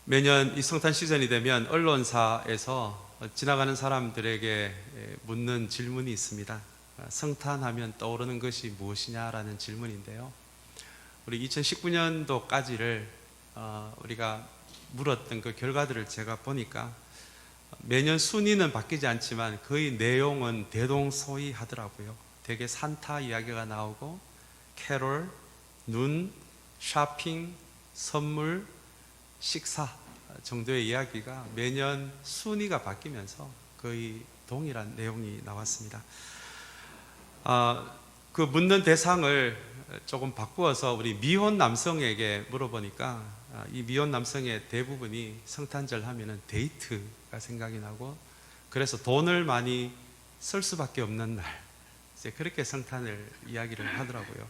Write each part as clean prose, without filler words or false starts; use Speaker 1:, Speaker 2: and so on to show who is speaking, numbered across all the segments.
Speaker 1: 매년 이 성탄 시즌이 되면 언론사에서 지나가는 사람들에게 묻는 질문이 있습니다. 성탄하면 떠오르는 것이 무엇이냐라는 질문인데요. 우리 2019년도까지를 우리가 물었던 그 결과들을 제가 보니까 매년 순위는 바뀌지 않지만 거의 내용은 대동소이하더라고요. 되게 산타 이야기가 나오고 캐롤, 눈, 쇼핑, 선물, 식사 정도의 이야기가 매년 순위가 바뀌면서 거의 동일한 내용이 나왔습니다. 그 묻는 대상을 조금 바꾸어서 우리 미혼 남성에게 물어보니까 이 미혼 남성의 대부분이 성탄절 하면은 데이트가 생각이 나고, 그래서 돈을 많이 쓸 수밖에 없는 날, 이제 그렇게 성탄을 이야기를 하더라고요.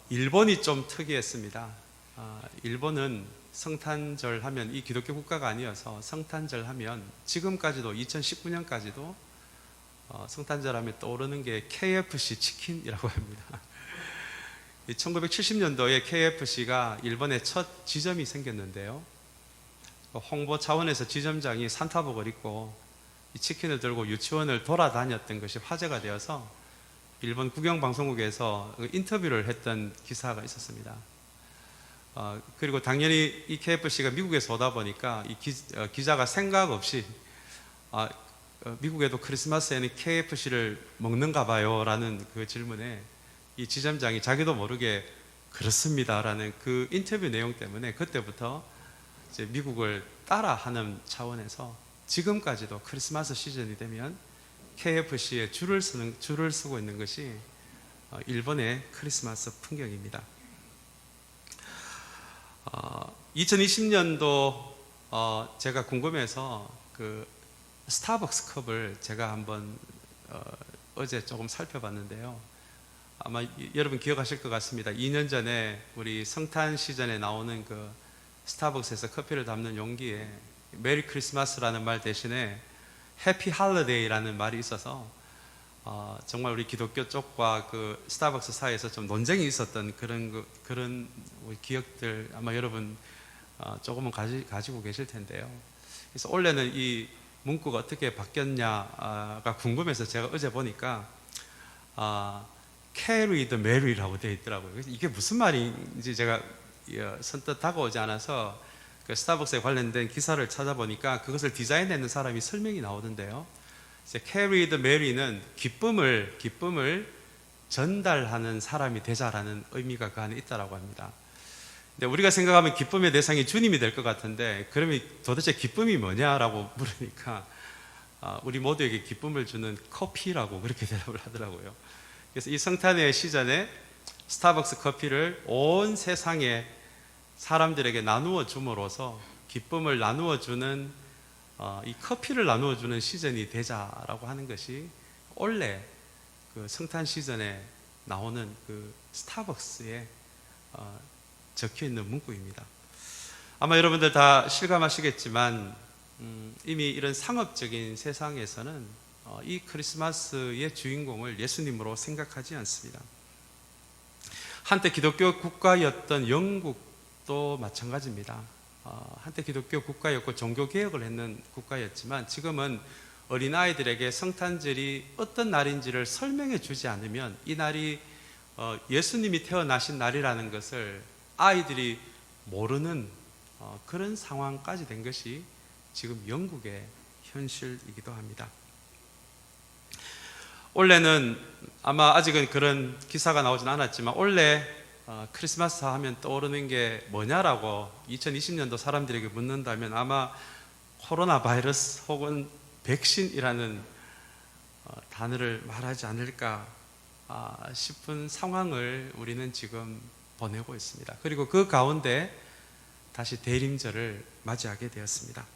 Speaker 1: 일본이 좀 특이했습니다. 일본은 성탄절 하면, 이 기독교 국가가 아니어서 성탄절 하면 지금까지도 2019년까지도 성탄절 하면 떠오르는 게 KFC 치킨이라고 합니다. 1970년도에 KFC가 일본에 첫 지점이 생겼는데요, 홍보 차원에서 지점장이 산타복을 입고 이 치킨을 들고 유치원을 돌아다녔던 것이 화제가 되어서 일본 국영방송국에서 인터뷰를 했던 기사가 있었습니다. 그리고 당연히 이 KFC가 미국에서 오다 보니까 이 기자가 생각 없이 미국에도 크리스마스에는 KFC를 먹는가 봐요 라는 그 질문에 이 지점장이 자기도 모르게 그렇습니다 라는 그 인터뷰 내용 때문에 그때부터 이제 미국을 따라하는 차원에서 지금까지도 크리스마스 시즌이 되면 KFC에 줄을 쓰고 있는 것이 일본의 크리스마스 풍경입니다. 2020년도 제가 궁금해서 그 스타벅스 컵을 제가 한번 어제 조금 살펴봤는데요, 아마 여러분 기억하실 것 같습니다. 2년 전에 우리 성탄 시즌에 나오는 그 스타벅스에서 커피를 담는 용기에 메리 크리스마스라는 말 대신에 해피 할리데이라는 말이 있어서 정말 우리 기독교 쪽과 그 스타벅스 사이에서 좀 논쟁이 있었던 그런 기억들 아마 여러분 조금은 가지고 계실 텐데요. 그래서 원래는 이 문구가 어떻게 바뀌었냐가 궁금해서 제가 어제 보니까 Carry the Mary라고 되어 있더라고요. 그래서 이게 무슨 말인지 제가 선뜻 다가오지 않아서 그 스타벅스에 관련된 기사를 찾아보니까 그것을 디자인했는 사람이 설명이 나오던데요, 이제 Carry the Mary는 기쁨을 전달하는 사람이 되자라는 의미가 그 안에 있다라고 합니다. 근데 우리가 생각하면 기쁨의 대상이 주님이 될 것 같은데, 그러면 도대체 기쁨이 뭐냐라고 물으니까 우리 모두에게 기쁨을 주는 커피라고 그렇게 대답을 하더라고요. 그래서 이 성탄의 시즌에 스타벅스 커피를 온 세상에 사람들에게 나누어 줌으로써 기쁨을 나누어 주는 이 커피를 나누어 주는 시즌이 되자라고 하는 것이 원래 그 성탄 시즌에 나오는 그 스타벅스에 적혀 있는 문구입니다. 아마 여러분들 다 실감하시겠지만 이미 이런 상업적인 세상에서는 이 크리스마스의 주인공을 예수님으로 생각하지 않습니다. 한때 기독교 국가였던 영국도 마찬가지입니다. 한때 기독교 국가였고 종교개혁을 했는 국가였지만 지금은 어린아이들에게 성탄절이 어떤 날인지를 설명해 주지 않으면 이 날이 예수님이 태어나신 날이라는 것을 아이들이 모르는 그런 상황까지 된 것이 지금 영국의 현실이기도 합니다. 원래는 아마 아직은 그런 기사가 나오진 않았지만 원래 크리스마스 하면 떠오르는 게 뭐냐라고 2020년도 사람들에게 묻는다면 아마 코로나 바이러스 혹은 백신이라는 단어를 말하지 않을까 싶은 상황을 우리는 지금 보내고 있습니다. 그리고 그 가운데 다시 대림절을 맞이하게 되었습니다.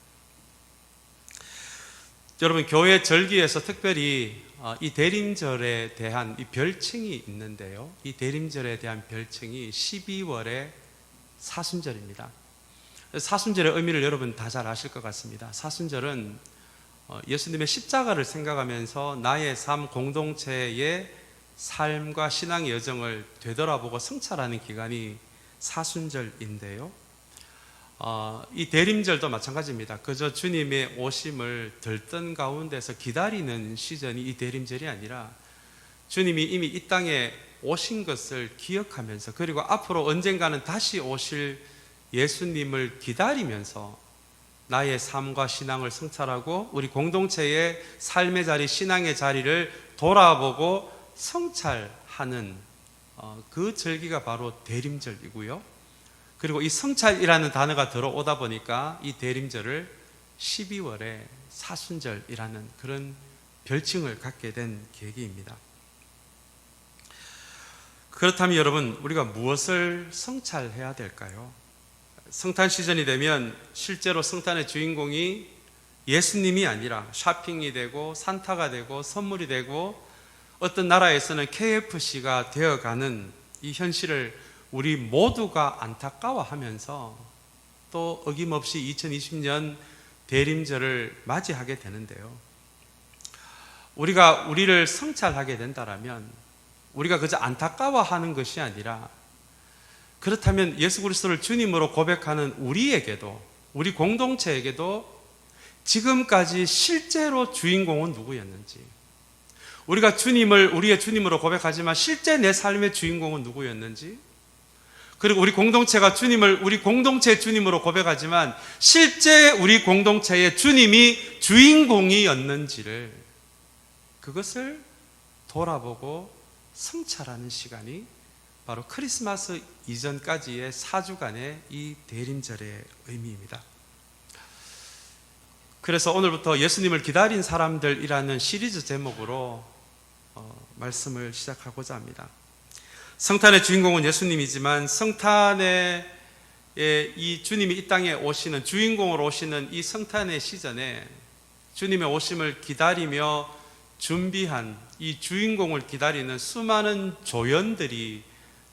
Speaker 1: 여러분, 교회 절기에서 특별히 이 대림절에 대한 이 별칭이 있는데요, 이 대림절에 대한 별칭이 12월의 사순절입니다. 사순절의 의미를 여러분 다 잘 아실 것 같습니다. 사순절은 예수님의 십자가를 생각하면서 나의 삶 공동체의 삶과 신앙의 여정을 되돌아보고 성찰하는 기간이 사순절인데요, 이 대림절도 마찬가지입니다. 그저 주님의 오심을 들뜬 가운데서 기다리는 시즌이 이 대림절이 아니라 주님이 이미 이 땅에 오신 것을 기억하면서, 그리고 앞으로 언젠가는 다시 오실 예수님을 기다리면서 나의 삶과 신앙을 성찰하고 우리 공동체의 삶의 자리, 신앙의 자리를 돌아보고 성찰하는 그 절기가 바로 대림절이고요. 그리고 이 성찰이라는 단어가 들어오다 보니까 이 대림절을 12월의 사순절이라는 그런 별칭을 갖게 된 계기입니다. 그렇다면 여러분, 우리가 무엇을 성찰해야 될까요? 성탄 시즌이 되면 실제로 성탄의 주인공이 예수님이 아니라 쇼핑이 되고 산타가 되고 선물이 되고 어떤 나라에서는 KFC가 되어가는 이 현실을 우리 모두가 안타까워하면서 또 어김없이 2020년 대림절을 맞이하게 되는데요. 우리가 우리를 성찰하게 된다면 우리가 그저 안타까워하는 것이 아니라, 그렇다면 예수 그리스도를 주님으로 고백하는 우리에게도, 우리 공동체에게도 지금까지 실제로 주인공은 누구였는지, 우리가 주님을 우리의 주님으로 고백하지만 실제 내 삶의 주인공은 누구였는지, 그리고 우리 공동체가 주님을 우리 공동체의 주님으로 고백하지만 실제 우리 공동체의 주님이 주인공이었는지를, 그것을 돌아보고 성찰하는 시간이 바로 크리스마스 이전까지의 4주간의 이 대림절의 의미입니다. 그래서 오늘부터 예수님을 기다린 사람들이라는 시리즈 제목으로 말씀을 시작하고자 합니다. 성탄의 주인공은 예수님이지만 성탄의 이 주님이 이 땅에 오시는, 주인공으로 오시는 이 성탄의 시즌에 주님의 오심을 기다리며 준비한 이 주인공을 기다리는 수많은 조연들이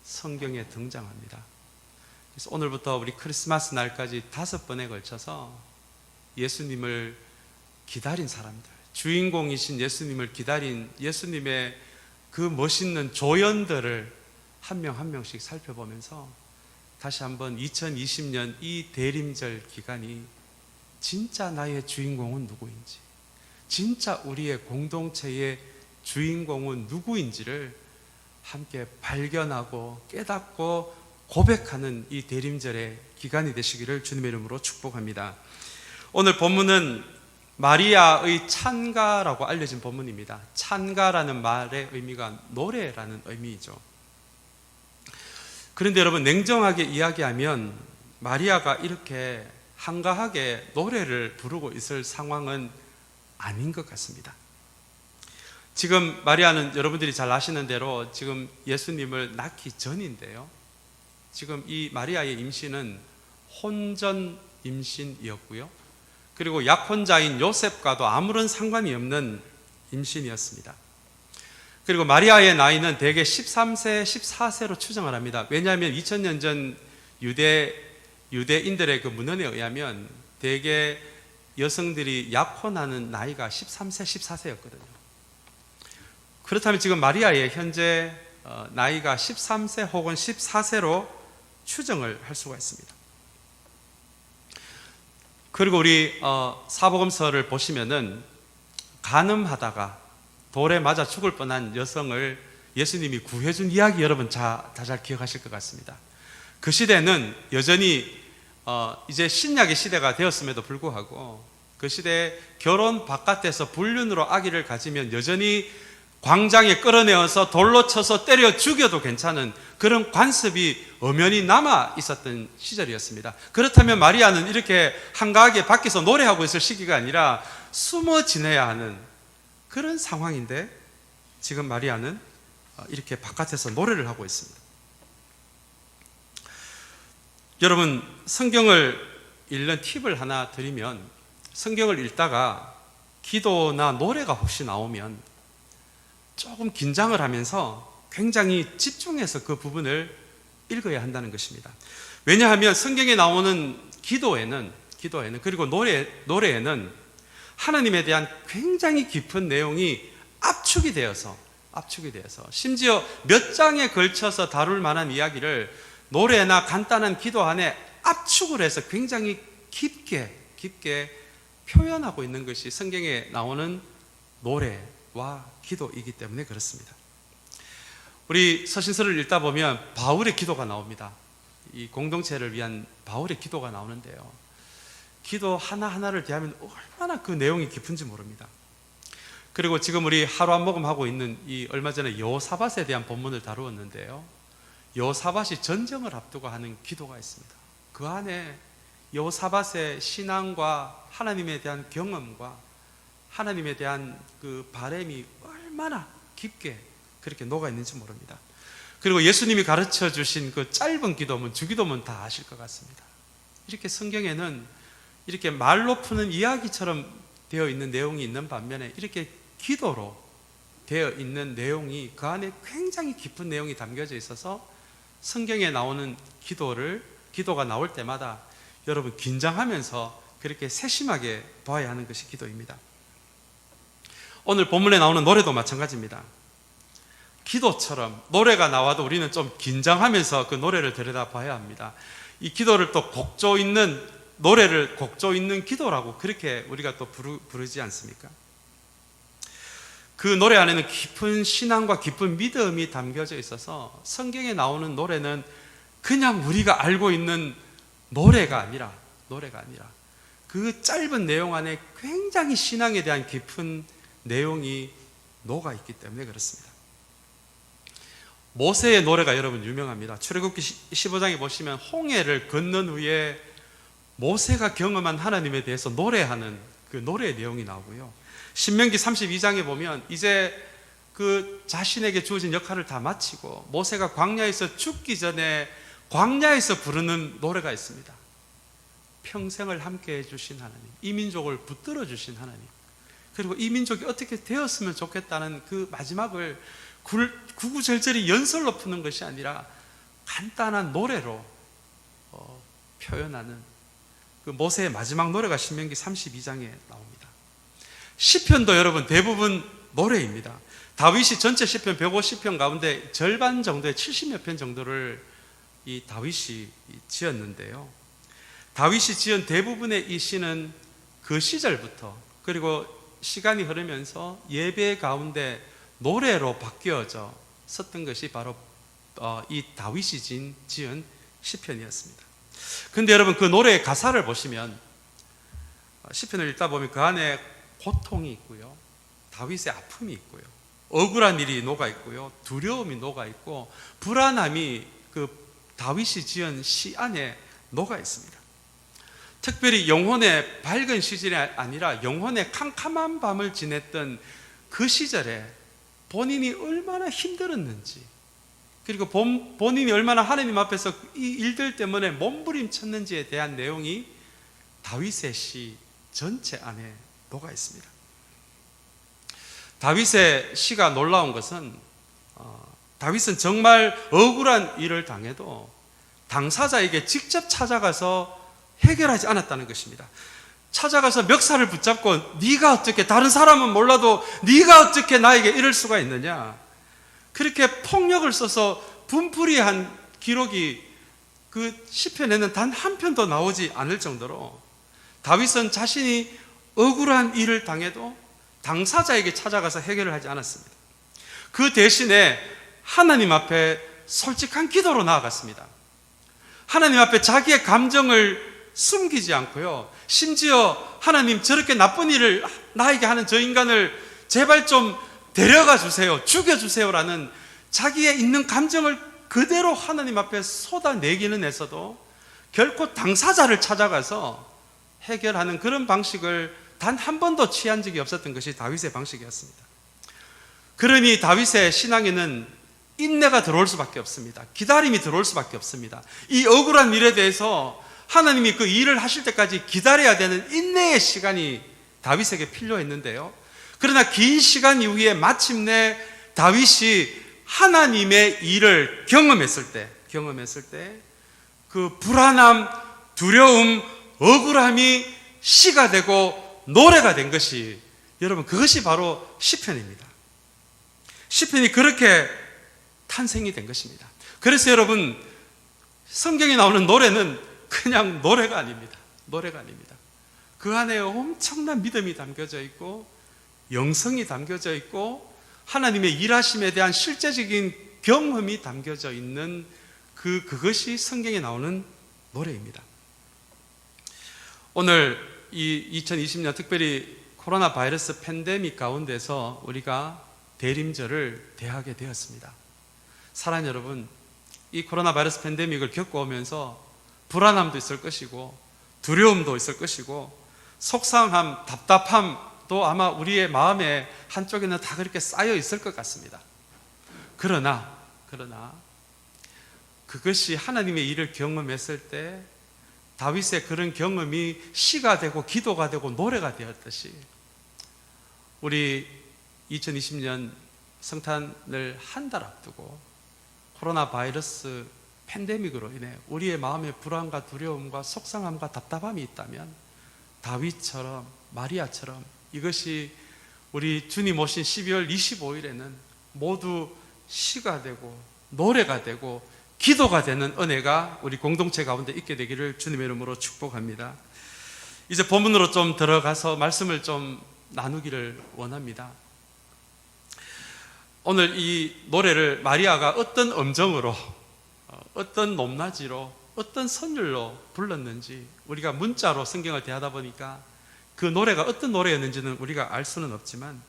Speaker 1: 성경에 등장합니다. 그래서 오늘부터 우리 크리스마스 날까지 5번에 걸쳐서 예수님을 기다린 사람들, 주인공이신 예수님을 기다린 예수님의 그 멋있는 조연들을 한 명 한 명씩 살펴보면서 다시 한번 2020년 이 대림절 기간이 진짜 나의 주인공은 누구인지, 진짜 우리의 공동체의 주인공은 누구인지를 함께 발견하고 깨닫고 고백하는 이 대림절의 기간이 되시기를 주님의 이름으로 축복합니다. 오늘 본문은 마리아의 찬가라고 알려진 본문입니다. 찬가라는 말의 의미가 노래라는 의미이죠. 그런데 여러분, 냉정하게 이야기하면 마리아가 이렇게 한가하게 노래를 부르고 있을 상황은 아닌 것 같습니다. 지금 마리아는 여러분들이 잘 아시는 대로 지금 예수님을 낳기 전인데요, 지금 이 마리아의 임신은 혼전 임신이었고요, 그리고 약혼자인 요셉과도 아무런 상관이 없는 임신이었습니다. 그리고 마리아의 나이는 대개 13세, 14세로 추정을 합니다. 왜냐하면 2000년 전 유대인들의 그 문헌에 의하면 대개 여성들이 약혼하는 나이가 13세, 14세였거든요. 그렇다면 지금 마리아의 현재 나이가 13세 혹은 14세로 추정을 할 수가 있습니다. 그리고 우리 사복음서를 보시면은 간음하다가 돌에 맞아 죽을 뻔한 여성을 예수님이 구해준 이야기 여러분 다 잘 기억하실 것 같습니다. 그 시대는 여전히 이제 신약의 시대가 되었음에도 불구하고 그 시대에 결혼 바깥에서 불륜으로 아기를 가지면 여전히 광장에 끌어내어서 돌로 쳐서 때려 죽여도 괜찮은 그런 관습이 엄연히 남아 있었던 시절이었습니다. 그렇다면 마리아는 이렇게 한가하게 밖에서 노래하고 있을 시기가 아니라 숨어 지내야 하는 그런 상황인데, 지금 마리아는 이렇게 바깥에서 노래를 하고 있습니다. 여러분, 성경을 읽는 팁을 하나 드리면, 성경을 읽다가 기도나 노래가 혹시 나오면 조금 긴장을 하면서 굉장히 집중해서 그 부분을 읽어야 한다는 것입니다. 왜냐하면 성경에 나오는 기도에는 그리고 노래에는 하나님에 대한 굉장히 깊은 내용이 압축이 되어서 심지어 몇 장에 걸쳐서 다룰 만한 이야기를 노래나 간단한 기도 안에 압축을 해서 굉장히 깊게 표현하고 있는 것이 성경에 나오는 노래와 기도이기 때문에 그렇습니다. 우리 서신서를 읽다 보면 바울의 기도가 나옵니다. 이 공동체를 위한 바울의 기도가 나오는데요, 기도 하나하나를 대하면 얼마나 그 내용이 깊은지 모릅니다. 그리고 지금 우리 하루 한 모금 하고 있는 이 얼마 전에 여호사밧에 대한 본문을 다루었는데요, 여호사밧이 전쟁을 앞두고 하는 기도가 있습니다. 그 안에 여호사밧의 신앙과 하나님에 대한 경험과 하나님에 대한 그 바람이 얼마나 깊게 그렇게 녹아 있는지 모릅니다. 그리고 예수님이 가르쳐 주신 그 짧은 기도문, 주기도문 다 아실 것 같습니다. 이렇게 성경에는 이렇게 말로 푸는 이야기처럼 되어 있는 내용이 있는 반면에 이렇게 기도로 되어 있는 내용이 그 안에 굉장히 깊은 내용이 담겨져 있어서 성경에 나오는 기도가 나올 때마다 여러분 긴장하면서 그렇게 세심하게 봐야 하는 것이 기도입니다. 오늘 본문에 나오는 노래도 마찬가지입니다. 기도처럼 노래가 나와도 우리는 좀 긴장하면서 그 노래를 들여다봐야 합니다. 이 기도를 또 곡조 있는 노래를 곡조 있는 기도라고 그렇게 우리가 또 부르지 않습니까? 그 노래 안에는 깊은 신앙과 깊은 믿음이 담겨져 있어서 성경에 나오는 노래는 그냥 우리가 알고 있는 노래가 아니라 그 짧은 내용 안에 굉장히 신앙에 대한 깊은 내용이 녹아 있기 때문에 그렇습니다. 모세의 노래가 여러분 유명합니다. 출애굽기 15장에 보시면 홍해를 건넌 후에 모세가 경험한 하나님에 대해서 노래하는 그 노래의 내용이 나오고요, 신명기 32장에 보면 이제 그 자신에게 주어진 역할을 다 마치고 모세가 광야에서 죽기 전에 광야에서 부르는 노래가 있습니다. 평생을 함께 해주신 하나님, 이 민족을 붙들어 주신 하나님, 그리고 이 민족이 어떻게 되었으면 좋겠다는 그 마지막을 구구절절히 연설로 푸는 것이 아니라 간단한 노래로 표현하는 그 모세의 마지막 노래가 신명기 32장에 나옵니다. 시편도 여러분 대부분 노래입니다. 다윗이 전체 시편 150편 가운데 절반 정도의 70여 편 정도를 이 다윗이 지었는데요, 다윗이 지은 대부분의 이 시는 그 시절부터 그리고 시간이 흐르면서 예배 가운데 노래로 바뀌어져 섰던 것이 바로 이 다윗이 지은 시편이었습니다. 그런데 여러분 그 노래의 가사를 보시면 시편을 읽다 보면 그 안에 고통이 있고요, 다윗의 아픔이 있고요, 억울한 일이 녹아 있고요, 두려움이 녹아 있고 불안함이 그 다윗이 지은 시 안에 녹아 있습니다. 특별히 영혼의 밝은 시절이 아니라 영혼의 캄캄한 밤을 지냈던 그 시절에 본인이 얼마나 힘들었는지, 그리고 본인이 얼마나 하나님 앞에서 이 일들 때문에 몸부림쳤는지에 대한 내용이 다윗의 시 전체 안에 녹아 있습니다. 다윗의 시가 놀라운 것은 다윗은 정말 억울한 일을 당해도 당사자에게 직접 찾아가서 해결하지 않았다는 것입니다. 찾아가서 멱살을 붙잡고 네가 어떻게, 다른 사람은 몰라도 네가 어떻게 나에게 이럴 수가 있느냐, 그렇게 폭력을 써서 분풀이한 기록이 그 시편에는 단 한 편도 나오지 않을 정도로 다윗은 자신이 억울한 일을 당해도 당사자에게 찾아가서 해결을 하지 않았습니다. 그 대신에 하나님 앞에 솔직한 기도로 나아갔습니다. 하나님 앞에 자기의 감정을 숨기지 않고요, 심지어 하나님, 저렇게 나쁜 일을 나에게 하는 저 인간을 제발 좀 데려가 주세요, 죽여주세요라는 자기의 있는 감정을 그대로 하나님 앞에 쏟아내기는 했어도 결코 당사자를 찾아가서 해결하는 그런 방식을 단 한 번도 취한 적이 없었던 것이 다윗의 방식이었습니다. 그러니 다윗의 신앙에는 인내가 들어올 수밖에 없습니다. 기다림이 들어올 수밖에 없습니다. 이 억울한 일에 대해서 하나님이 그 일을 하실 때까지 기다려야 되는 인내의 시간이 다윗에게 필요했는데요, 그러나 긴 시간 이후에 마침내 다윗이 하나님의 일을 경험했을 때 그 불안함, 두려움, 억울함이 시가 되고 노래가 된 것이, 여러분, 그것이 바로 시편입니다. 시편이 그렇게 탄생이 된 것입니다. 그래서 여러분, 성경에 나오는 노래는 그냥 노래가 아닙니다. 노래가 아닙니다. 그 안에 엄청난 믿음이 담겨져 있고 영성이 담겨져 있고 하나님의 일하심에 대한 실제적인 경험이 담겨져 있는 그것이 성경에 나오는 노래입니다. 오늘 이 2020년 특별히 코로나 바이러스 팬데믹 가운데서 우리가 대림절을 대하게 되었습니다. 사랑하는 여러분, 이 코로나 바이러스 팬데믹을 겪어오면서 불안함도 있을 것이고 두려움도 있을 것이고 속상함, 답답함도 아마 우리의 마음의 한쪽에는 다 그렇게 쌓여 있을 것 같습니다. 그러나 그것이 하나님의 일을 경험했을 때 다윗의 그런 경험이 시가 되고 기도가 되고 노래가 되었듯이 우리 2020년 성탄을 한 달 앞두고 코로나 바이러스 팬데믹으로 인해 우리의 마음의 불안과 두려움과 속상함과 답답함이 있다면 다윗처럼 마리아처럼 이것이 우리 주님 오신 12월 25일에는 모두 시가 되고 노래가 되고 기도가 되는 은혜가 우리 공동체 가운데 있게 되기를 주님의 이름으로 축복합니다. 이제 본문으로 좀 들어가서 말씀을 좀 나누기를 원합니다. 오늘 이 노래를 마리아가 어떤 음정으로, 어떤 높낮이로, 어떤 선율로 불렀는지 우리가 문자로 성경을 대하다 보니까 그 노래가 어떤 노래였는지는 우리가 알 수는 없지만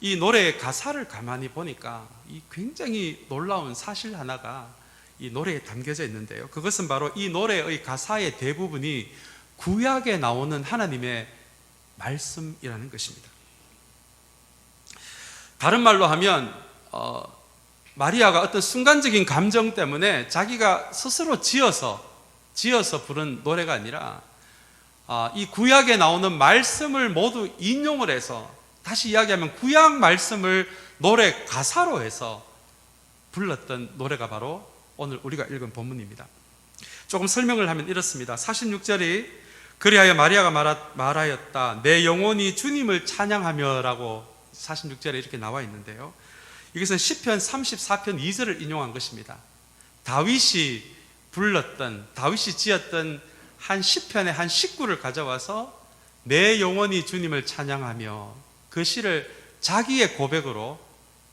Speaker 1: 이 노래의 가사를 가만히 보니까 이 굉장히 놀라운 사실 하나가 이 노래에 담겨져 있는데요. 그것은 바로 이 노래의 가사의 대부분이 구약에 나오는 하나님의 말씀이라는 것입니다. 다른 말로 하면 마리아가 어떤 순간적인 감정 때문에 자기가 스스로 지어서 부른 노래가 아니라 이 구약에 나오는 말씀을 모두 인용을 해서, 다시 이야기하면 구약 말씀을 노래 가사로 해서 불렀던 노래가 바로 오늘 우리가 읽은 본문입니다. 조금 설명을 하면 이렇습니다. 46절이 그리하여 마리아가 말하였다. 내 영혼이 주님을 찬양하며 라고 46절에 이렇게 나와 있는데요. 이것은 시편 34편 2절을 인용한 것입니다. 다윗이 지었던 한 시편의 한 식구를 가져와서 내 영혼이 주님을 찬양하며 그 시를 자기의 고백으로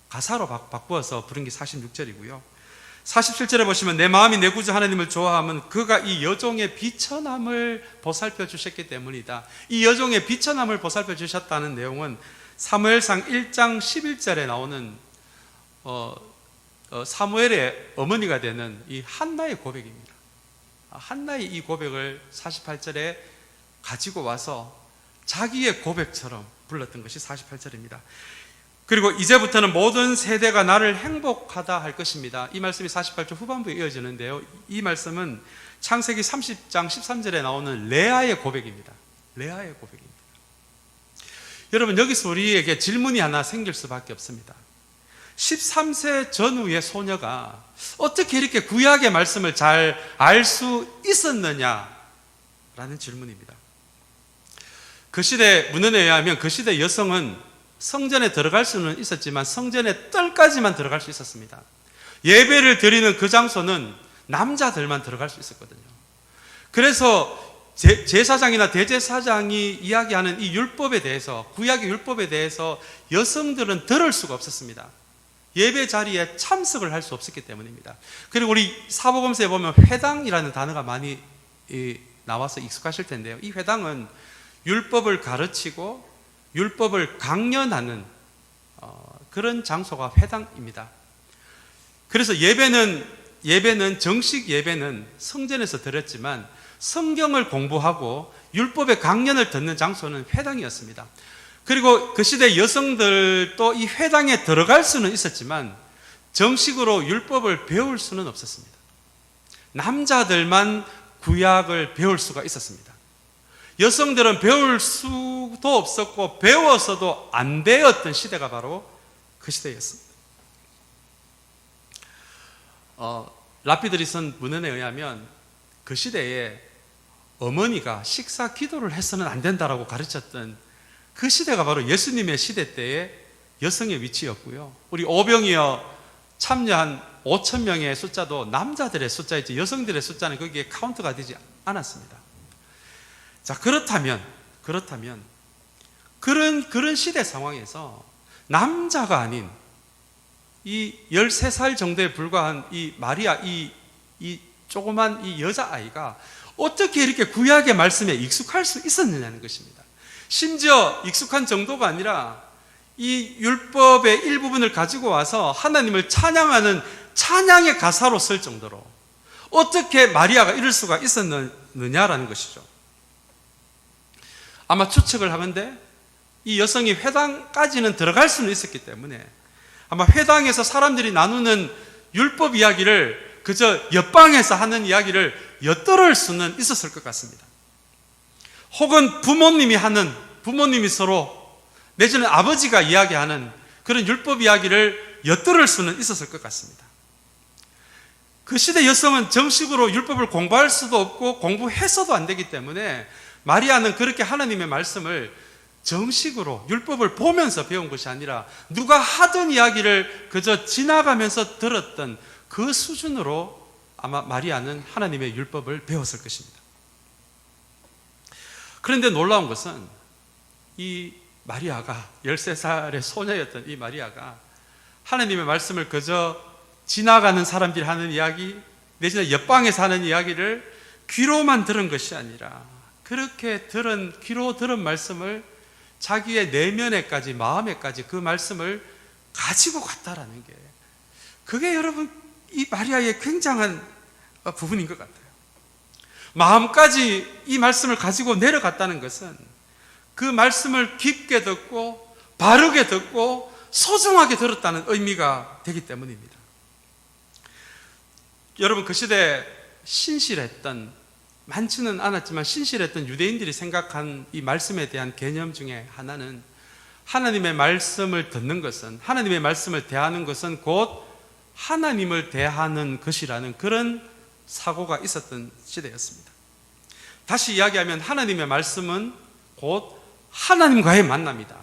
Speaker 1: 가사로 바꾸어서 부른 게 46절이고요. 47절에 보시면 내 마음이 내 구주 하나님을 좋아하면 그가 이 여종의 비천함을 보살펴 주셨기 때문이다. 이 여종의 비천함을 보살펴 주셨다는 내용은 사무엘상 1장 11절에 나오는 사무엘의 어머니가 되는 이 한나의 고백입니다. 한나의 이 고백을 48절에 가지고 와서 자기의 고백처럼 불렀던 것이 48절입니다. 그리고 이제부터는 모든 세대가 나를 행복하다 할 것입니다. 이 말씀이 48절 후반부에 이어지는데요. 이 말씀은 창세기 30장 13절에 나오는 레아의 고백입니다. 레아의 고백입니다. 여러분, 여기서 우리에게 질문이 하나 생길 수밖에 없습니다. 13세 전후의 소녀가 어떻게 이렇게 구약의 말씀을 잘 알 수 있었느냐라는 질문입니다. 그 시대 문헌에 의하면 그 시대 여성은 성전에 들어갈 수는 있었지만 성전의 뜰까지만 들어갈 수 있었습니다. 예배를 드리는 그 장소는 남자들만 들어갈 수 있었거든요. 그래서 제사장이나 대제사장이 이야기하는 이 율법에 대해서, 구약의 율법에 대해서 여성들은 들을 수가 없었습니다. 예배 자리에 참석을 할 수 없었기 때문입니다. 그리고 우리 사복음서에 보면 회당이라는 단어가 많이 나와서 익숙하실 텐데요. 이 회당은 율법을 가르치고 율법을 강연하는 그런 장소가 회당입니다. 그래서 예배는 정식 예배는 성전에서 드렸지만 성경을 공부하고 율법의 강연을 듣는 장소는 회당이었습니다. 그리고 그 시대 여성들도 이 회당에 들어갈 수는 있었지만 정식으로 율법을 배울 수는 없었습니다. 남자들만 구약을 배울 수가 있었습니다. 여성들은 배울 수도 없었고 배워서도 안 되었던 시대가 바로 그 시대였습니다. 라피들이 쓴 문헌에 의하면 그 시대에 어머니가 식사 기도를 해서는 안 된다라고 가르쳤던 그 시대가 바로 예수님의 시대 때의 여성의 위치였고요. 우리 오병이어 참여한 5,000명의 숫자도 남자들의 숫자이지 여성들의 숫자는 거기에 카운트가 되지 않았습니다. 자, 그렇다면 그런 시대 상황에서 남자가 아닌 이 13살 정도에 불과한 이 마리아, 이 조그만 이 여자아이가 어떻게 이렇게 구약의 말씀에 익숙할 수 있었느냐는 것입니다. 심지어 익숙한 정도가 아니라 이 율법의 일부분을 가지고 와서 하나님을 찬양하는 찬양의 가사로 쓸 정도로 어떻게 마리아가 이럴 수가 있었느냐라는 것이죠. 아마 추측을 하건대 이 여성이 회당까지는 들어갈 수는 있었기 때문에 아마 회당에서 사람들이 나누는 율법 이야기를 그저 옆방에서 하는 이야기를 엿들을 수는 있었을 것 같습니다. 혹은 부모님이 서로 내지는 아버지가 이야기하는 그런 율법 이야기를 엿들을 수는 있었을 것 같습니다. 그 시대 여성은 정식으로 율법을 공부할 수도 없고 공부했어도 안 되기 때문에 마리아는 그렇게 하나님의 말씀을 정식으로 율법을 보면서 배운 것이 아니라 누가 하던 이야기를 그저 지나가면서 들었던 그 수준으로 아마 마리아는 하나님의 율법을 배웠을 것입니다. 그런데 놀라운 것은 이 마리아가 13살의 소녀였던 이 마리아가 하나님의 말씀을 그저 지나가는 사람들이 하는 이야기 내지는 옆방에서 하는 이야기를 귀로만 들은 것이 아니라 그렇게 귀로 들은 말씀을 자기의 내면에까지 마음에까지 그 말씀을 가지고 갔다라는 게 그게 여러분 이 마리아의 굉장한 부분인 것 같아요. 마음까지 이 말씀을 가지고 내려갔다는 것은 그 말씀을 깊게 듣고 바르게 듣고 소중하게 들었다는 의미가 되기 때문입니다. 여러분 그 시대에 신실했던 많지는 않았지만 신실했던 유대인들이 생각한 이 말씀에 대한 개념 중에 하나는 하나님의 말씀을 듣는 것은 하나님의 말씀을 대하는 것은 곧 하나님을 대하는 것이라는 그런 사고가 있었던 시대였습니다. 다시 이야기하면 하나님의 말씀은 곧 하나님과의 만남이다.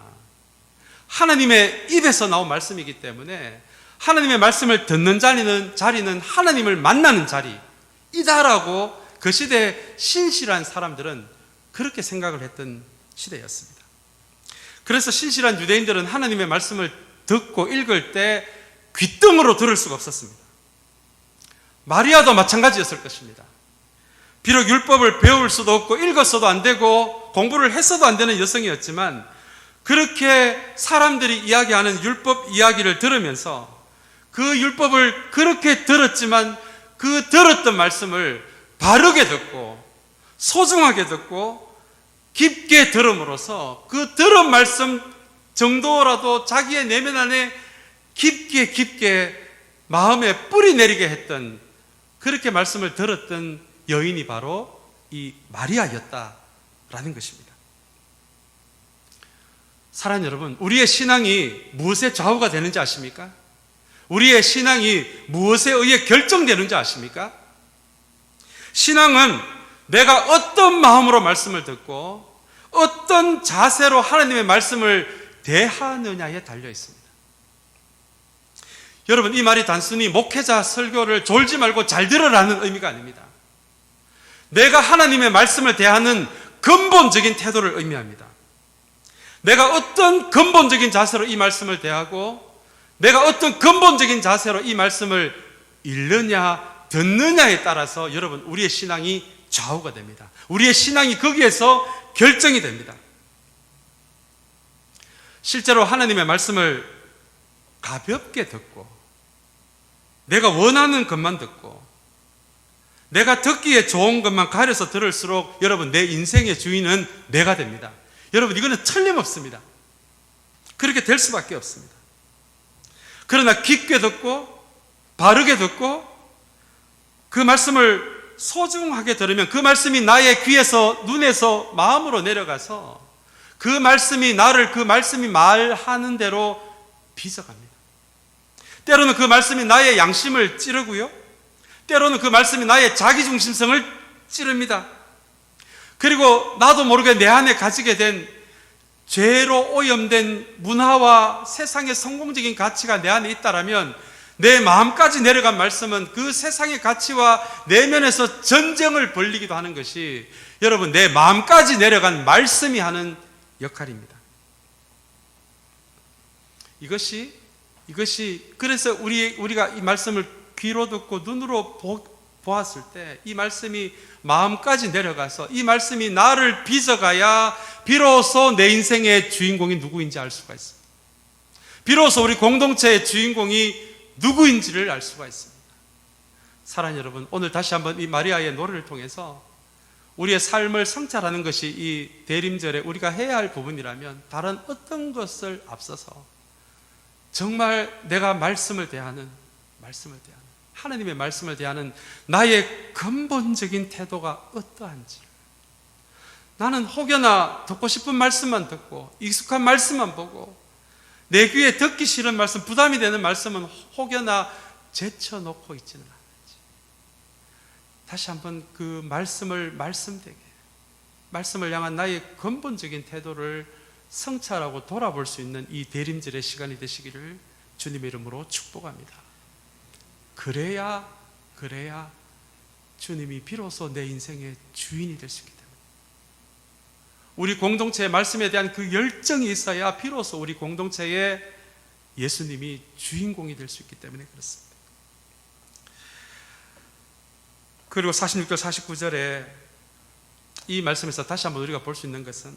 Speaker 1: 하나님의 입에서 나온 말씀이기 때문에 하나님의 말씀을 듣는 자리는 하나님을 만나는 자리이다라고 그 시대의 신실한 사람들은 그렇게 생각을 했던 시대였습니다. 그래서 신실한 유대인들은 하나님의 말씀을 듣고 읽을 때 귓등으로 들을 수가 없었습니다. 마리아도 마찬가지였을 것입니다. 비록 율법을 배울 수도 없고 읽었어도 안 되고 공부를 했어도 안 되는 여성이었지만 그렇게 사람들이 이야기하는 율법 이야기를 들으면서 그 율법을 그렇게 들었지만 그 들었던 말씀을 바르게 듣고 소중하게 듣고 깊게 들음으로써 그 들은 말씀 정도라도 자기의 내면 안에 깊게 마음에 뿌리 내리게 했던 그렇게 말씀을 들었던 여인이 바로 이 마리아였다라는 것입니다. 사랑하는 여러분, 우리의 신앙이 무엇에 좌우가 되는지 아십니까? 우리의 신앙이 무엇에 의해 결정되는지 아십니까? 신앙은 내가 어떤 마음으로 말씀을 듣고 어떤 자세로 하나님의 말씀을 대하느냐에 달려 있습니다. 여러분, 이 말이 단순히 목회자 설교를 졸지 말고 잘 들으라는 의미가 아닙니다. 내가 하나님의 말씀을 대하는 근본적인 태도를 의미합니다. 내가 어떤 근본적인 자세로 이 말씀을 대하고 내가 어떤 근본적인 자세로 이 말씀을 읽느냐 듣느냐에 따라서 여러분 우리의 신앙이 좌우가 됩니다. 우리의 신앙이 거기에서 결정이 됩니다. 실제로 하나님의 말씀을 가볍게 듣고 내가 원하는 것만 듣고 내가 듣기에 좋은 것만 가려서 들을수록 여러분 내 인생의 주인은 내가 됩니다. 여러분 이거는 틀림없습니다. 그렇게 될 수밖에 없습니다. 그러나 깊게 듣고 바르게 듣고 그 말씀을 소중하게 들으면 그 말씀이 나의 귀에서 눈에서 마음으로 내려가서 그 말씀이 나를 그 말씀이 말하는 대로 빚어갑니다. 때로는 그 말씀이 나의 양심을 찌르고요, 때로는 그 말씀이 나의 자기중심성을 찌릅니다. 그리고 나도 모르게 내 안에 가지게 된 죄로 오염된 문화와 세상의 성공적인 가치가 내 안에 있다라면 내 마음까지 내려간 말씀은 그 세상의 가치와 내면에서 전쟁을 벌이기도 하는 것이 여러분 내 마음까지 내려간 말씀이 하는 역할입니다. 이것이 그래서 우리가 이 말씀을 귀로 듣고 눈으로 보았을 때 이 말씀이 마음까지 내려가서 이 말씀이 나를 빚어가야 비로소 내 인생의 주인공이 누구인지 알 수가 있습니다. 비로소 우리 공동체의 주인공이 누구인지를 알 수가 있습니다. 사랑하는 여러분, 오늘 다시 한번 이 마리아의 노래를 통해서 우리의 삶을 성찰하는 것이 이 대림절에 우리가 해야 할 부분이라면 다른 어떤 것을 앞서서 정말 내가 말씀을 대하는 하나님의 말씀을 대하는 나의 근본적인 태도가 어떠한지, 나는 혹여나 듣고 싶은 말씀만 듣고 익숙한 말씀만 보고 내 귀에 듣기 싫은 말씀, 부담이 되는 말씀은 혹여나 제쳐놓고 있지는 않은지, 다시 한번 그 말씀을 말씀을 향한 나의 근본적인 태도를 성찰하고 돌아볼 수 있는 이 대림절의 시간이 되시기를 주님의 이름으로 축복합니다. 그래야 주님이 비로소 내 인생의 주인이 될 수 있기 때문에, 우리 공동체의 말씀에 대한 그 열정이 있어야 비로소 우리 공동체의 예수님이 주인공이 될 수 있기 때문에 그렇습니다. 그리고 46절 49절에 이 말씀에서 다시 한번 우리가 볼 수 있는 것은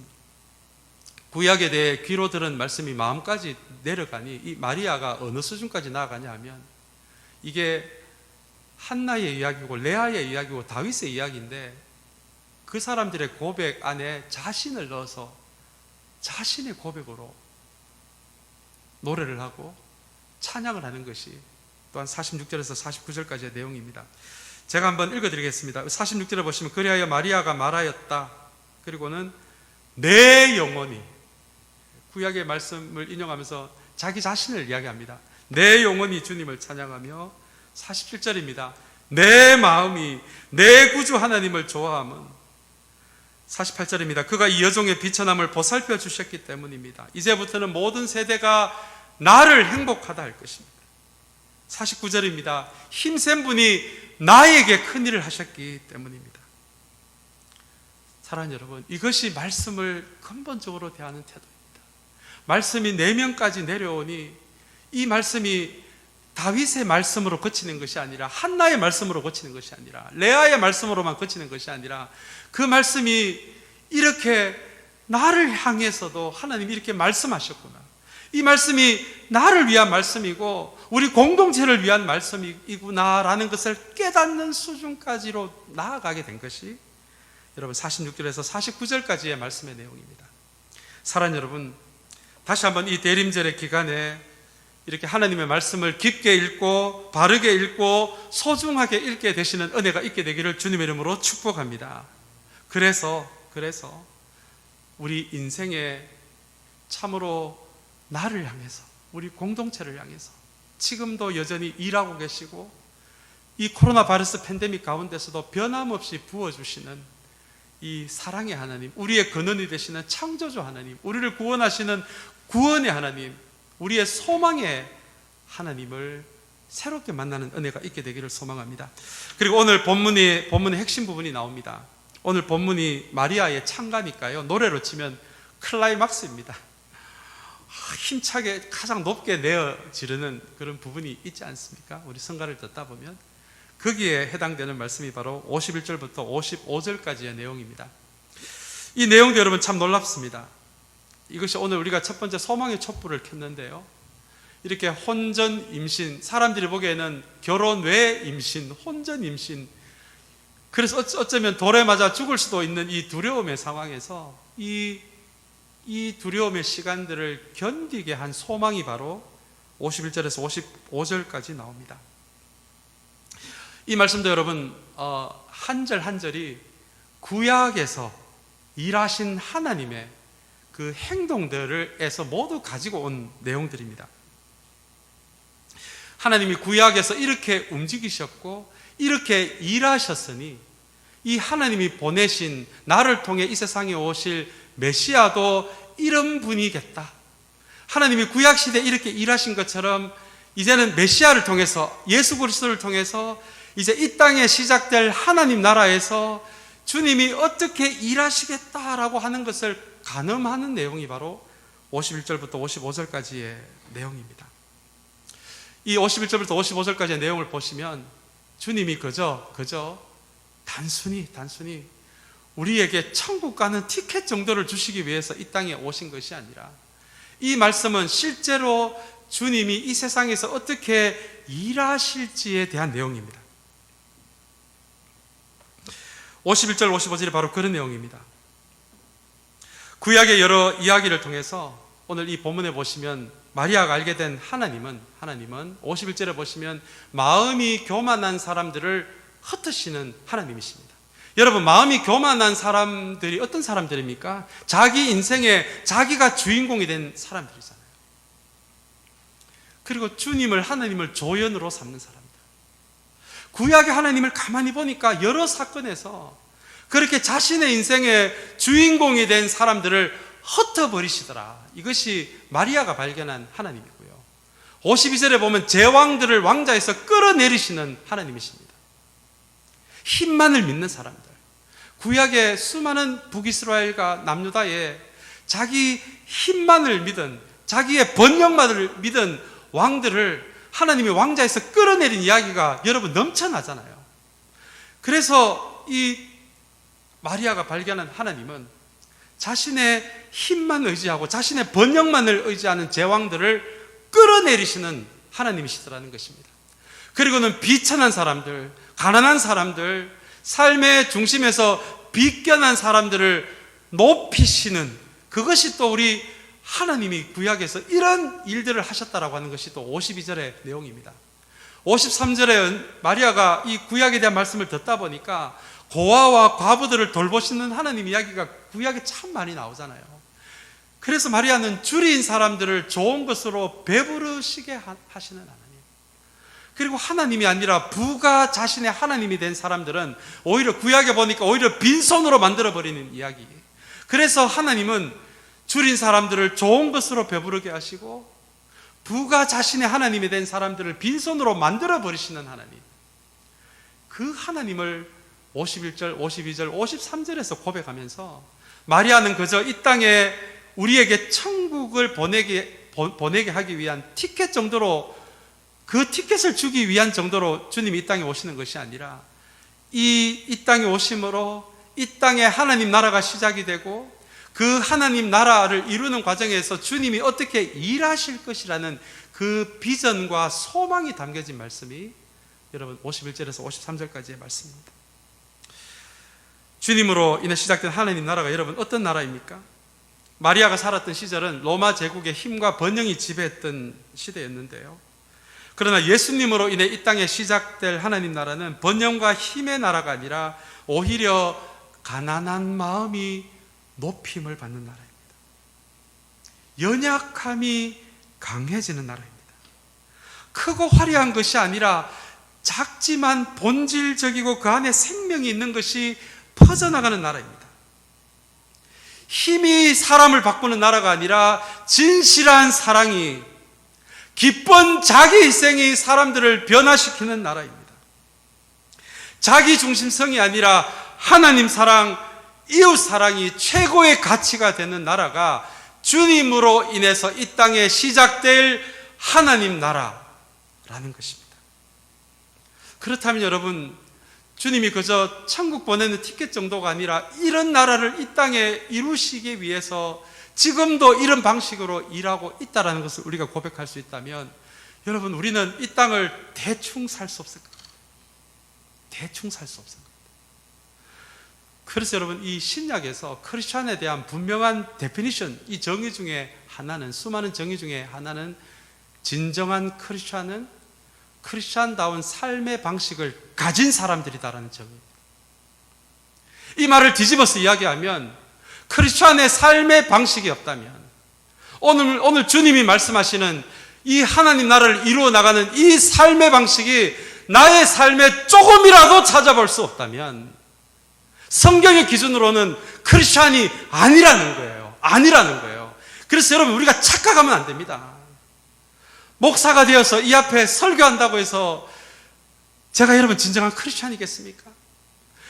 Speaker 1: 구약에 대해 귀로 들은 말씀이 마음까지 내려가니 이 마리아가 어느 수준까지 나아가냐 하면, 이게 한나의 이야기고 레아의 이야기고 다윗의 이야기인데, 그 사람들의 고백 안에 자신을 넣어서 자신의 고백으로 노래를 하고 찬양을 하는 것이 또한 46절에서 49절까지의 내용입니다. 제가 한번 읽어드리겠습니다. 46절에 보시면 그리하여 마리아가 말하였다. 그리고는 내 영혼이, 구약의 말씀을 인용하면서 자기 자신을 이야기합니다. 내 영혼이 주님을 찬양하며, 47절입니다. 내 마음이 내 구주 하나님을 좋아함은, 48절입니다. 그가 이 여종의 비천함을 보살펴 주셨기 때문입니다. 이제부터는 모든 세대가 나를 행복하다 할 것입니다. 49절입니다. 힘센 분이 나에게 큰 일을 하셨기 때문입니다. 사랑하는 여러분, 이것이 말씀을 근본적으로 대하는 태도입니다. 말씀이 내면까지 내려오니 이 말씀이 다윗의 말씀으로 거치는 것이 아니라, 한나의 말씀으로 거치는 것이 아니라, 레아의 말씀으로만 거치는 것이 아니라, 그 말씀이 이렇게 나를 향해서도 하나님이 이렇게 말씀하셨구나, 이 말씀이 나를 위한 말씀이고 우리 공동체를 위한 말씀이구나라는 것을 깨닫는 수준까지로 나아가게 된 것이 여러분 46절에서 49절까지의 말씀의 내용입니다. 사랑하는 여러분, 다시 한번 이 대림절의 기간에 이렇게 하나님의 말씀을 깊게 읽고 바르게 읽고 소중하게 읽게 되시는 은혜가 있게 되기를 주님의 이름으로 축복합니다. 그래서 우리 인생에 참으로 나를 향해서, 우리 공동체를 향해서 지금도 여전히 일하고 계시고 이 코로나 바이러스 팬데믹 가운데서도 변함없이 부어주시는 이 사랑의 하나님, 우리의 근원이 되시는 창조주 하나님, 우리를 구원하시는 구원의 하나님, 우리의 소망의 하나님을 새롭게 만나는 은혜가 있게 되기를 소망합니다. 그리고 오늘 본문의 핵심 부분이 나옵니다. 오늘 본문이 마리아의 찬가니까요, 노래로 치면 클라이막스입니다. 힘차게 가장 높게 내어 지르는 그런 부분이 있지 않습니까? 우리 성가를 듣다 보면 거기에 해당되는 말씀이 바로 51절부터 55절까지의 내용입니다. 이 내용도 여러분 참 놀랍습니다. 이것이 오늘 우리가 첫 번째 소망의 촛불을 켰는데요, 이렇게 혼전 임신, 사람들이 보기에는 결혼 외 임신, 혼전 임신, 그래서 어쩌면 돌에 맞아 죽을 수도 있는 이 두려움의 상황에서 이 두려움의 시간들을 견디게 한 소망이 바로 51절에서 55절까지 나옵니다. 이 말씀도 여러분 한 절 한 절이 구약에서 일하신 하나님의 그 행동들에서 모두 가지고 온 내용들입니다. 하나님이 구약에서 이렇게 움직이셨고 이렇게 일하셨으니 이 하나님이 보내신, 나를 통해 이 세상에 오실 메시아도 이런 분이겠다. 하나님이 구약시대에 이렇게 일하신 것처럼 이제는 메시아를 통해서, 예수 그리스도를 통해서 이제 이 땅에 시작될 하나님 나라에서 주님이 어떻게 일하시겠다라고 하는 것을 가늠하는 내용이 바로 51절부터 55절까지의 내용입니다. 이 51절부터 55절까지의 내용을 보시면 주님이 그저 단순히 우리에게 천국 가는 티켓 정도를 주시기 위해서 이 땅에 오신 것이 아니라, 이 말씀은 실제로 주님이 이 세상에서 어떻게 일하실지에 대한 내용입니다. 51절, 55절이 바로 그런 내용입니다. 구약의 여러 이야기를 통해서 오늘 이 본문에 보시면 마리아가 알게 된 하나님은 51절에 보시면 마음이 교만한 사람들을 흩으시는 하나님이십니다. 여러분, 마음이 교만한 사람들이 어떤 사람들입니까? 자기 인생에 자기가 주인공이 된 사람들이잖아요. 그리고 주님을, 하나님을 조연으로 삼는 사람들. 구약의 하나님을 가만히 보니까 여러 사건에서 그렇게 자신의 인생의 주인공이 된 사람들을 흩어버리시더라. 이것이 마리아가 발견한 하나님이고요. 52절에 보면 제왕들을 왕자에서 끌어내리시는 하나님이십니다. 힘만을 믿는 사람들, 구약의 수많은 북이스라엘과 남유다에 자기 힘만을 믿은, 자기의 번영만을 믿은 왕들을 하나님이 왕자에서 끌어내린 이야기가 여러분 넘쳐나잖아요. 그래서 이 마리아가 발견한 하나님은 자신의 힘만 의지하고 자신의 번영만을 의지하는 제왕들을 끌어내리시는 하나님이시더라는 것입니다. 그리고는 비천한 사람들, 가난한 사람들, 삶의 중심에서 비껴난 사람들을 높이시는, 그것이 또 우리 하나님이 구약에서 이런 일들을 하셨다라고 하는 것이 또 52절의 내용입니다. 53절에 마리아가 이 구약에 대한 말씀을 듣다 보니까 고아와 과부들을 돌보시는 하나님 이야기가 구약에 참 많이 나오잖아요. 그래서 마리아는 줄인 사람들을 좋은 것으로 배부르시게 하시는 하나님, 그리고 하나님이 아니라 부가 자신의 하나님이 된 사람들은 오히려 구약에 보니까 오히려 빈손으로 만들어버리는 이야기. 그래서 하나님은 줄인 사람들을 좋은 것으로 배부르게 하시고 부가 자신의 하나님이 된 사람들을 빈손으로 만들어버리시는 하나님, 그 하나님을 51절, 52절, 53절에서 고백하면서 마리아는 그저 이 땅에 우리에게 천국을 보내게 하기 위한 티켓 정도로, 그 티켓을 주기 위한 정도로 주님이 이 땅에 오시는 것이 아니라 이 땅에 오심으로 이 땅에 하나님 나라가 시작이 되고 그 하나님 나라를 이루는 과정에서 주님이 어떻게 일하실 것이라는 그 비전과 소망이 담겨진 말씀이 여러분 51절에서 53절까지의 말씀입니다. 주님으로 인해 시작된 하나님 나라가 여러분 어떤 나라입니까? 마리아가 살았던 시절은 로마 제국의 힘과 번영이 지배했던 시대였는데요. 그러나 예수님으로 인해 이 땅에 시작될 하나님 나라는 번영과 힘의 나라가 아니라 오히려 가난한 마음이 높임을 받는 나라입니다. 연약함이 강해지는 나라입니다. 크고 화려한 것이 아니라 작지만 본질적이고 그 안에 생명이 있는 것이 퍼져나가는 나라입니다. 힘이 사람을 바꾸는 나라가 아니라 진실한 사랑이, 기쁜 자기 희생이 사람들을 변화시키는 나라입니다. 자기 중심성이 아니라 하나님 사랑, 이웃 사랑이 최고의 가치가 되는 나라가 주님으로 인해서 이 땅에 시작될 하나님 나라라는 것입니다. 그렇다면 여러분, 주님이 그저 천국 보내는 티켓 정도가 아니라 이런 나라를 이 땅에 이루시기 위해서 지금도 이런 방식으로 일하고 있다는 것을 우리가 고백할 수 있다면 여러분, 우리는 이 땅을 대충 살 수 없을 겁니다. 대충 살 수 없을 겁니다. 그래서 여러분, 이 신약에서 크리스찬에 대한 분명한 데피니션, 이 정의 중에 하나는, 수많은 정의 중에 하나는 진정한 크리스찬은 크리스찬다운 삶의 방식을 가진 사람들이다라는 점입니다. 이 말을 뒤집어서 이야기하면 크리스찬의 삶의 방식이 없다면 오늘 주님이 말씀하시는 이 하나님 나라를 이루어 나가는 이 삶의 방식이 나의 삶에 조금이라도 찾아볼 수 없다면 성경의 기준으로는 크리스찬이 아니라는 거예요. 아니라는 거예요. 그래서 여러분, 우리가 착각하면 안 됩니다. 목사가 되어서 이 앞에 설교한다고 해서 제가 여러분 진정한 크리스찬이겠습니까?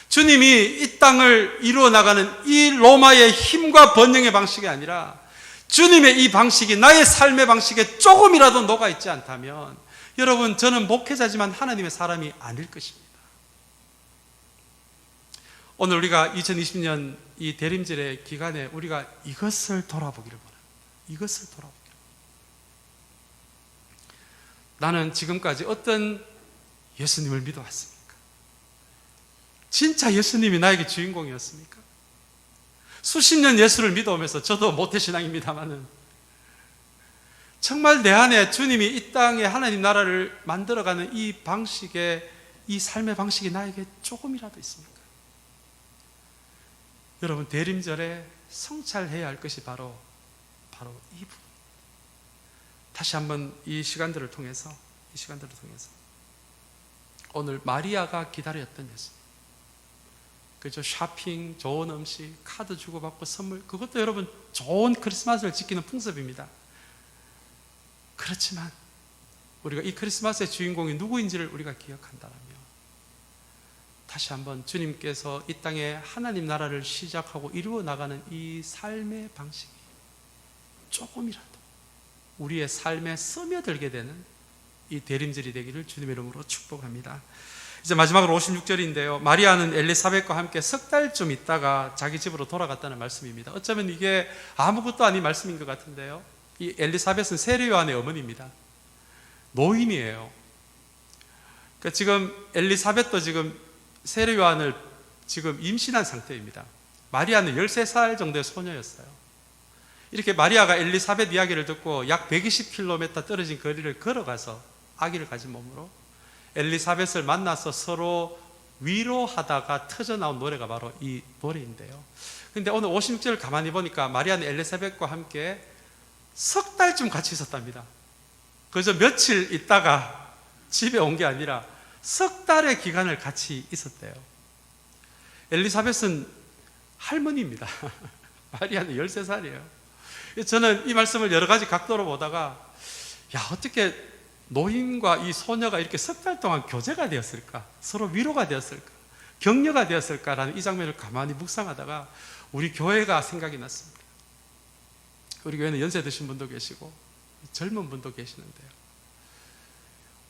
Speaker 1: 주님이 이 땅을 이루어 나가는 이 로마의 힘과 번영의 방식이 아니라 주님의 이 방식이 나의 삶의 방식에 조금이라도 녹아있지 않다면 여러분, 저는 목회자지만 하나님의 사람이 아닐 것입니다. 오늘 우리가 2020년 이 대림절의 기간에 우리가 이것을 돌아보기를 바랍니다. 이것을 돌아보기를. 나는 지금까지 어떤 예수님을 믿어왔습니까? 진짜 예수님이 나에게 주인공이었습니까? 수십 년 예수를 믿어오면서 저도 모태신앙입니다만은 정말 내 안에 주님이 이 땅에 하나님 나라를 만들어가는 이 방식의 이 삶의 방식이 나에게 조금이라도 있습니까? 여러분, 대림절에 성찰해야 할 것이 바로 이 부분. 다시 한번 이 시간들을 통해서 오늘 마리아가 기다렸던 예수, 그죠? 쇼핑, 좋은 음식, 카드 주고받고 선물, 그것도 여러분 좋은 크리스마스를 지키는 풍습입니다. 그렇지만 우리가 이 크리스마스의 주인공이 누구인지를 우리가 기억한다면 다시 한번 주님께서 이 땅에 하나님 나라를 시작하고 이루어 나가는 이 삶의 방식이 조금이라도 우리의 삶에 스며들게 되는 이 대림절이 되기를 주님의 이름으로 축복합니다. 이제 마지막으로 56절인데요. 마리아는 엘리사벳과 함께 석 달쯤 있다가 자기 집으로 돌아갔다는 말씀입니다. 어쩌면 이게 아무것도 아닌 말씀인 것 같은데요. 이 엘리사벳은 세례 요한의 어머니입니다. 노인이에요. 그러니까 지금 엘리사벳도 지금 세례 요한을 지금 임신한 상태입니다. 마리아는 13살 정도의 소녀였어요. 이렇게 마리아가 엘리사벳 이야기를 듣고 약 120km 떨어진 거리를 걸어가서 아기를 가진 몸으로 엘리사벳을 만나서 서로 위로하다가 터져나온 노래가 바로 이 노래인데요. 그런데 오늘 56절을 가만히 보니까 마리아는 엘리사벳과 함께 석 달쯤 같이 있었답니다. 그저 며칠 있다가 집에 온 게 아니라 석 달의 기간을 같이 있었대요. 엘리사벳은 할머니입니다. 마리아는 13살이에요. 저는 이 말씀을 여러 가지 각도로 보다가 어떻게 노인과 이 소녀가 이렇게 석 달 동안 교제가 되었을까? 서로 위로가 되었을까? 격려가 되었을까라는 이 장면을 가만히 묵상하다가 우리 교회가 생각이 났습니다. 우리 교회는 연세 드신 분도 계시고 젊은 분도 계시는데요.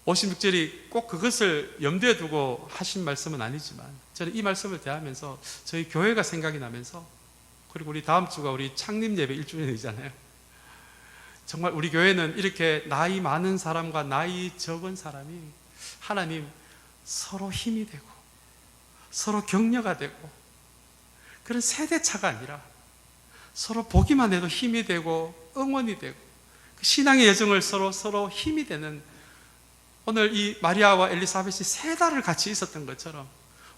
Speaker 1: 56절이 꼭 그것을 염두에 두고 하신 말씀은 아니지만 저는 이 말씀을 대하면서 저희 교회가 생각이 나면서, 그리고 우리 다음 주가 우리 창립 예배 1주년이잖아요. 정말 우리 교회는 이렇게 나이 많은 사람과 나이 적은 사람이 하나님 서로 힘이 되고 서로 격려가 되고 그런 세대차가 아니라 서로 보기만 해도 힘이 되고 응원이 되고 신앙의 여정을 서로 힘이 되는, 오늘 이 마리아와 엘리사벳이 3달을 같이 있었던 것처럼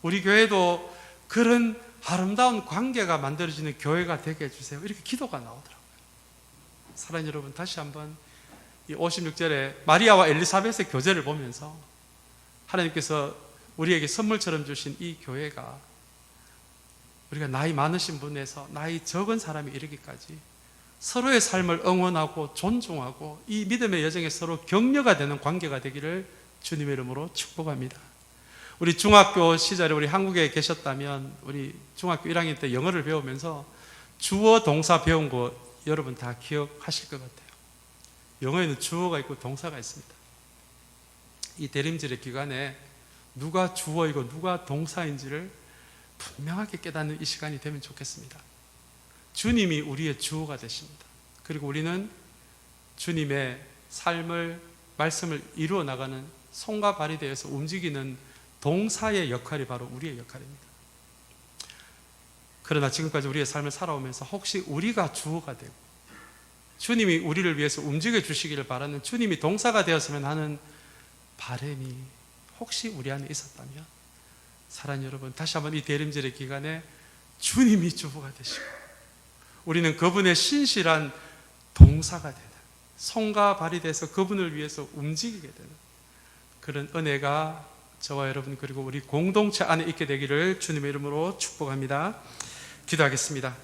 Speaker 1: 우리 교회도 그런 아름다운 관계가 만들어지는 교회가 되게 해주세요. 이렇게 기도가 나오더라고요. 사랑하는 여러분, 다시 한번 이 56절에 마리아와 엘리사벳의 교제를 보면서 하나님께서 우리에게 선물처럼 주신 이 교회가 우리가 나이 많으신 분에서 나이 적은 사람이 이르기까지 서로의 삶을 응원하고 존중하고 이 믿음의 여정에 서로 격려가 되는 관계가 되기를 주님의 이름으로 축복합니다. 우리 중학교 시절에 우리 한국에 계셨다면 우리 중학교 1학년 때 영어를 배우면서 주어 동사 배운 거 여러분 다 기억하실 것 같아요. 영어에는 주어가 있고 동사가 있습니다. 이 대림절의 기간에 누가 주어이고 누가 동사인지를 분명하게 깨닫는 이 시간이 되면 좋겠습니다. 주님이 우리의 주어가 되십니다. 그리고 우리는 주님의 삶을, 말씀을 이루어 나가는 손과 발이 되어서 움직이는 동사의 역할이 바로 우리의 역할입니다. 그러나 지금까지 우리의 삶을 살아오면서 혹시 우리가 주어가 되고 주님이 우리를 위해서 움직여 주시기를 바라는 주님이 동사가 되었으면 하는 바람이 혹시 우리 안에 있었다면, 사랑하는 여러분, 다시 한번 이 대림절의 기간에 주님이 주어가 되시고 우리는 그분의 신실한 동사가 되는, 손과 발이 돼서 그분을 위해서 움직이게 되는 그런 은혜가 저와 여러분 그리고 우리 공동체 안에 있게 되기를 주님의 이름으로 축복합니다. 기도하겠습니다.